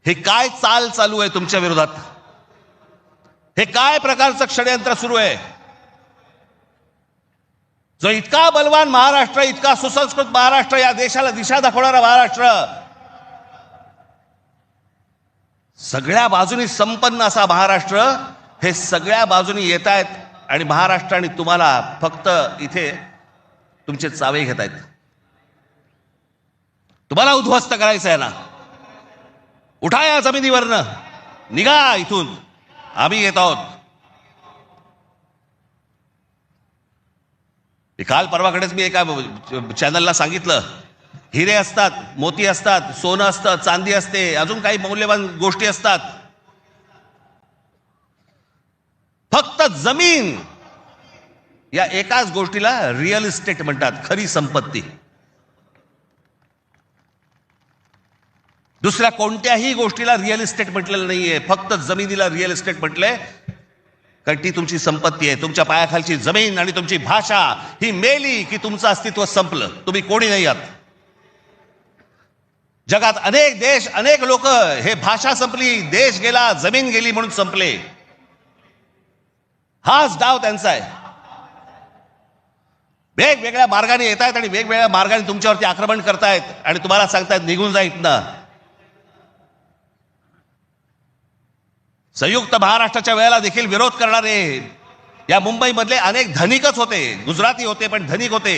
हे काय चाल चालू आहे तुमच्या विरोधात? हे काय प्रकारचं षडयंत्र सुरू आहे? जो इतका बलवान महाराष्ट्र, इतका सुसंस्कृत महाराष्ट्र, या देशाला दिशा दाखवणारा महाराष्ट्र, सगळ्या बाजूनी संपन्न असा महाराष्ट्र, हे सगळ्या बाजूनी येत आहेत आणि महाराष्ट्राने तुम्हाला फक्त इथे तुमचे चावे घेत आहेत. तुम्हाला उद्ध्वस्त करायचं आहे ना? उठा या जमिनीवरनं, निघा इथून, आम्ही येत आहोत. काल परवाकडेच मी एका चॅनलला सांगितलं, हिरे असतात, मोती असतात, सोनं असतं, चांदी असते, अजून काही मौल्यवान गोष्टी असतात, फक्त जमीन या एकाच गोष्टीला रिअल इस्टेट म्हणतात, खरी संपत्ती. दुसऱ्या कोणत्याही गोष्टीला रिअल इस्टेट म्हटलेलं नाहीये, फक्त जमिनीला रिअल इस्टेट म्हटलंय, कारण ती तुमची संपत्ती आहे. तुमच्या पायाखालची जमीन आणि तुमची भाषा ही मेली की तुमचं अस्तित्व संपलं, तुम्ही कोणी नाही आहात. जगात अनेक देश, अनेक लोक, हे भाषा संपली, देश गेला, जमीन गेली म्हणून संपले. हाच डाव त्यांचा आहे. वेगवेगळ्या मार्गाने येत आहेत आणि वेगवेगळ्या मार्गाने तुमच्यावरती आक्रमण करतायत आणि तुम्हाला सांगतायत निघून जा इथनं. संयुक्त महाराष्ट्राच्या वेळेला देखील विरोध करणारे या मुंबईमधले अनेक धनिकच होते, गुजराती होते पण धनिक होते.